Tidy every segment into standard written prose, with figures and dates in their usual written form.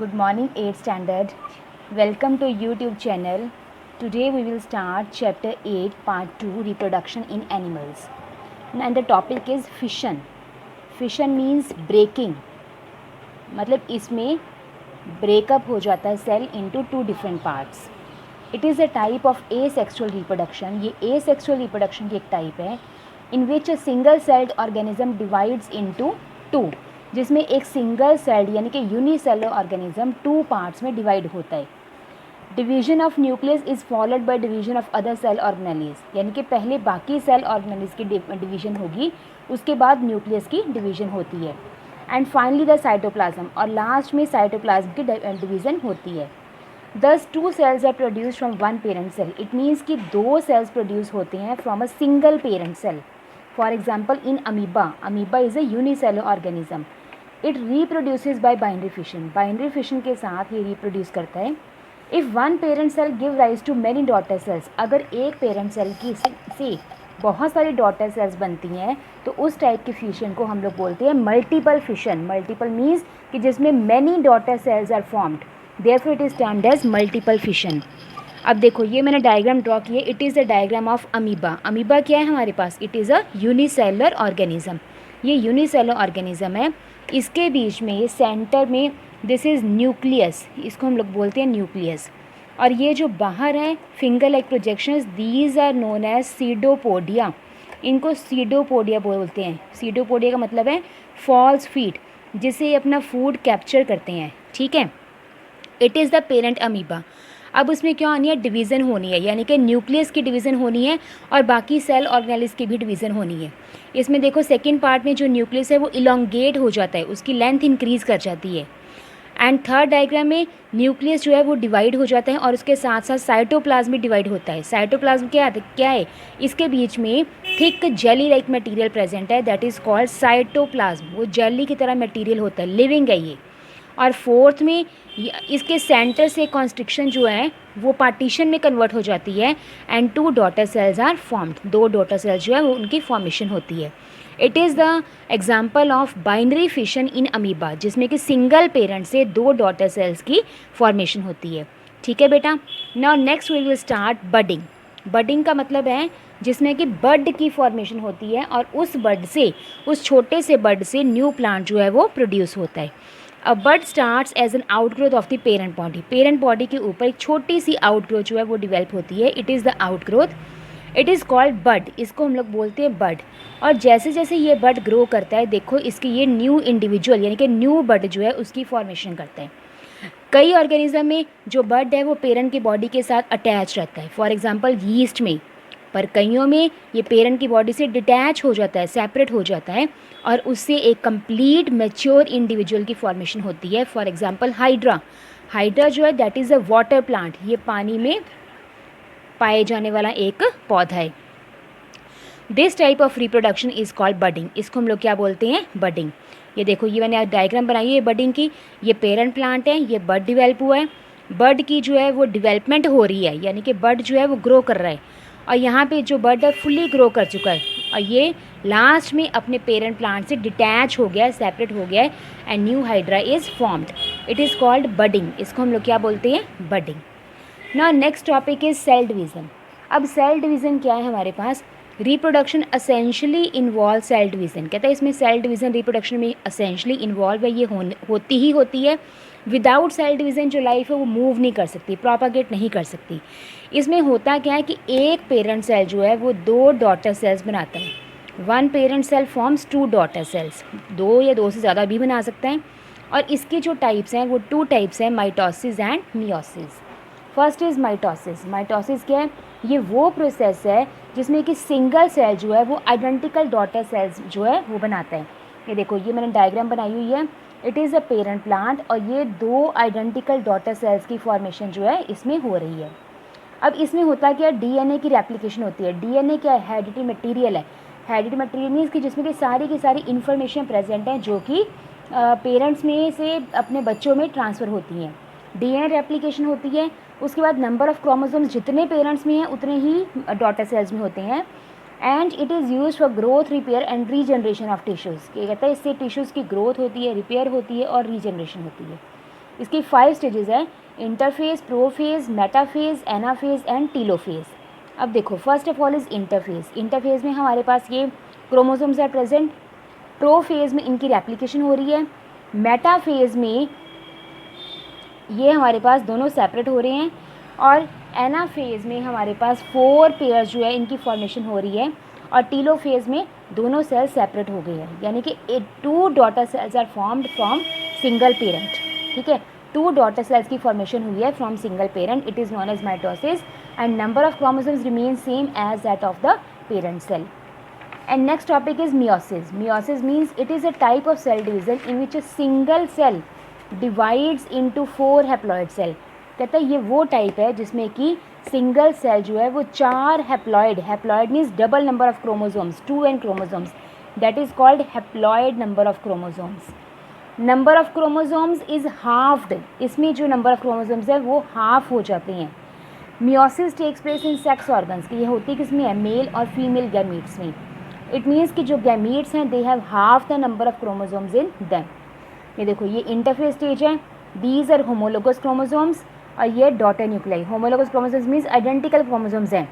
Good morning, 8th standard. Welcome to YouTube channel. Today we will start chapter 8 part 2 reproduction in animals. And the topic is fission. Fission means breaking. मतलब इसमें breakup हो जाता है cell into two different parts. It is a type of asexual reproduction. ये asexual reproduction की एक type है in which a single celled organism divides into two. जिसमें एक सिंगल सेल्ड यानी कि यूनिसेलुलर ऑर्गेनिज्म टू पार्ट्स में डिवाइड होता है. Division of nucleus is followed by division of other cell organelles, यानी कि पहले बाकी सेल ऑर्गेनेलिस की डिवीजन होगी, उसके बाद न्यूक्लियस की डिवीजन होती है. एंड फाइनली द साइटोप्लाज्म, और लास्ट में साइटोप्लाज्म की डिवीजन होती है. Thus two cells are produce from one parent cell. It means कि दो सेल्स प्रोड्यूस होते हैं from a single parent cell. For example in amoeba, amoeba is a unicellular organism. It reproduces by binary fission, binary fission के साथ ये reproduce करता है. If one parent cell give rise to many daughter sales, अगर एक parent cell की से बहुत सारी डॉटर सेल्स बनती हैं तो उस टाइप की फिशन को हम लोग बोलते हैं मल्टीपल फिशन. मल्टीपल मीन्स कि जिसमें many daughter cells are formed, therefore it is termed as multiple fission. अब देखो ये मैंने डायग्राम ड्रॉ किए. It is a diagram of amoeba. Amoeba क्या है हमारे पास? It is a unicellular organism. ये यूनिसेलुलर ऑर्गेनिज्म है. इसके बीच में ये सेंटर में दिस इज़ न्यूक्लियस, इसको हम लोग बोलते हैं न्यूक्लियस. और ये जो बाहर है finger like projections, these are known as pseudopodia. इनको सीडोपोडिया बोलते हैं. सीडोपोडिया का मतलब है फॉल्स फीट, जिससे ये अपना फूड कैप्चर करते हैं. ठीक है. It is the parent amoeba. अब उसमें क्या होनी है? डिवीज़न होनी है, यानी कि न्यूक्लियस की डिवीज़न होनी है और बाकी सेल ऑर्गेनेलिस की भी डिवीज़न होनी है. इसमें देखो सेकेंड पार्ट में जो न्यूक्लियस है वो इलोंगेट हो जाता है, उसकी लेंथ इंक्रीज़ कर जाती है. एंड थर्ड डायग्राम में न्यूक्लियस जो है वो डिवाइड हो जाता है और उसके साथ साथ साइटोप्लाज्म भी डिवाइड होता है. साइटोप्लाज्म क्या है? इसके बीच में thick jelly like material present है, दैट इज़ कॉल्ड साइटोप्लाज्म. वो जेली की तरह मटेरियल होता है, लिविंग है ये. और फोर्थ में इसके सेंटर से कॉन्स्ट्रिक्शन जो है वो पार्टीशन में कन्वर्ट हो जाती है and two daughter cells are formed. दो डॉटर सेल्स जो है वो उनकी फॉर्मेशन होती है. It is the example of binary fission in amoeba, जिसमें कि सिंगल पेरेंट से दो डॉटर सेल्स की फॉर्मेशन होती है. ठीक है बेटा. Now next we will start budding. Budding का मतलब है जिसमें कि बड की फॉर्मेशन होती है और उस बड से, उस छोटे से बड से न्यू प्लांट जो है वो प्रोड्यूस होता है. A bud starts as an outgrowth of the parent body. Parent body के ऊपर एक छोटी सी आउटग्रोथ जो है वो डिवेल्प होती है. It is the outgrowth. It is called bud. इसको हम लोग बोलते हैं बड. और जैसे जैसे ये बड ग्रो करता है, देखो इसकी ये न्यू इंडिविजुअल यानी कि न्यू बड जो है उसकी फॉर्मेशन करता है. कई ऑर्गेनिज्म में जो बड है वो पेरेंट की बॉडी के साथ अटैच रहता है, फॉर एग्जांपल यीस्ट में. पर कईयों में ये पेरेंट की बॉडी से डिटैच हो जाता है, सेपरेट हो जाता है और उससे एक कंप्लीट मैच्योर इंडिविजुअल की फॉर्मेशन होती है. For example hydra. हाइड्रा जो है that is a water plant. ये पानी में पाए जाने वाला एक पौधा है. This type of reproduction is called budding. इसको हम लोग क्या बोलते हैं? बडिंग. ये देखो ये मैंने डायग्राम बनाई है बडिंग की. ये पेरेंट प्लांट है, ये बड डिवेल्प हुआ है. बड की जो है वो डेवलपमेंट हो रही है, यानी कि बड जो है वो ग्रो कर रहा है. और यहाँ पे जो बड है फुल्ली ग्रो कर चुका है और ये लास्ट में अपने पेरेंट प्लांट से डिटैच हो गया है, सेपरेट हो गया है and new hydra is formed. It is called budding. इसको हम लोग क्या बोलते हैं? Budding. Now next topic is cell division. अब सेल डिवीज़न क्या है हमारे पास? Reproduction essentially involve cell division. कहता है इसमें सेल डिवीज़न रिप्रोडक्शन में असेंशली इन्वॉल्व है. ये होती ही होती है. विदाउट सेल डिवीज़न जो लाइफ है वो मूव नहीं कर सकती, प्रोपागेट नहीं कर सकती. इसमें होता क्या है कि एक पेरेंट सेल जो है वो दो डॉटर सेल्स बनाता है. One parent cell forms two daughter cells. दो या दो से ज़्यादा भी बना सकता है. और इसके जो टाइप्स हैं वो टू टाइप्स हैं, mitosis and meiosis. First is mitosis. Mitosis क्या है? ये वो प्रोसेस है जिसमें कि सिंगल सेल जो है वो आइडेंटिकल डॉटर सेल्स जो है वो बनाता है. ये देखो ये मैंने डायग्राम बनाई हुई है. It is a parent plant और ये दो आइडेंटिकल डॉटर सेल्स की फॉर्मेशन जो है इसमें हो रही है. अब इसमें होता क्या है? डीएनए की रेप्लिकेशन होती है. डीएनए क्या है? हेरिडिटरी मटेरियल है. हेरिडिटरी मटेरियल मीन्स कि जिसमें कि सारी की सारी इन्फॉर्मेशन प्रेजेंट है जो कि पेरेंट्स में से अपने बच्चों में ट्रांसफ़र होती हैं. डीएनए रेप्लिकेशन होती है. उसके बाद नंबर ऑफ़ क्रोमोसोम्स जितने पेरेंट्स में हैं उतने ही डॉटर सेल्स में होते हैं. And it is use for growth, repair and regeneration of tissues. क्या कहता है? इससे टिश्यूज़ की ग्रोथ होती है, रिपेयर होती है और रीजनरेशन होती है. इसकी 5 स्टेजेस है, interphase, prophase, metaphase, anaphase and telophase. अब देखो first of all is interphase. Interphase में हमारे पास ये क्रोमोसोम्स आर प्रेजेंट। प्रोफेज में इनकी रेप्लिकेशन हो रही है। मेटाफेज में ये हमारे पास दोनों सेपरेट हो रहे हैं। और एनाफेज में हमारे पास 4 पेयर्स जो है इनकी फॉर्मेशन हो रही है। और टीलोफेज में दोनों सेल्स सेपरेट हो गए हैं, यानी कि 2 daughter cells are formed from single parent. ठीक है, 2 डॉटर सेल्स की फॉर्मेशन हुई है from single parent, it is known as mitosis and number of chromosomes remain same as that of the parent cell. And next topic is meiosis. Meiosis means it is a type of cell division in which a single cell divides into 4 haploid cell. कहता है ये वो type है जिसमें कि single cell जो है वो 4 haploid means double number of chromosomes, 2n chromosomes, that is called haploid number of chromosomes. Number of chromosomes is halved, इसमें जो नंबर ऑफ क्रोमोसोम्स है वो हाफ हो जाते हैं। Meiosis takes place in sex organs, की ये होती किसमें है, मेल और फीमेल गैमीट्स में। इट मीन्स कि जो गैमीट्स हैं they have half the number of chromosomes in them. ये देखो ये इंटरफेज स्टेज है, दीज आर होमोलोगस क्रोमोसोम्स और ये daughter nuclei. Homologous chromosomes means identical chromosomes हैं।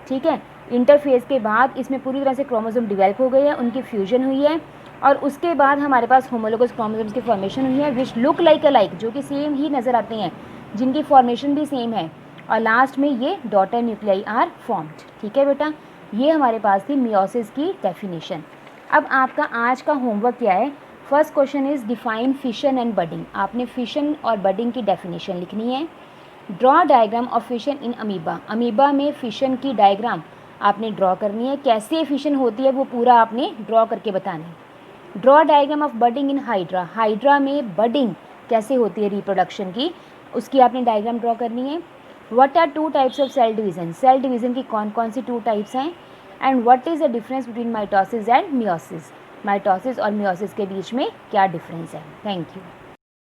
ठीक है, इंटरफेज के बाद इसमें पूरी तरह से क्रोमोसोम डिवेल्प हो गए हैं, उनकी फ्यूजन हुई है और उसके बाद हमारे पास होमोलोगस क्रोमोसोम्स की फॉर्मेशन हुई है विच लुक लाइक अलाइक, जो कि सेम ही नज़र आते हैं, जिनकी फॉर्मेशन भी सेम है और लास्ट में ये डॉटर न्यूक्लियाई आर फॉर्म्ड। ठीक है बेटा, ये हमारे पास थी मियोसिस की डेफिनेशन। अब आपका आज का होमवर्क क्या है, first question is define fission and budding. आपने फिशन और बडिंग की डेफिनेशन लिखनी है। Draw diagram of fission in amoeba. Amoeba में फिशन की डायग्राम आपने ड्रॉ करनी है, कैसे फिशन होती है वो पूरा आपने ड्रॉ करके बताना है। Draw diagram of budding in hydra. Hydra में बडिंग कैसे होती है रिप्रोडक्शन की, उसकी आपने डायग्राम ड्रॉ करनी है। What are 2 types of cell division, cell division की कौन कौन सी 2 टाइप्स हैं। And what is the difference between mitosis and meiosis, mitosis और मियोसिस के बीच में क्या डिफरेंस है। Thank you.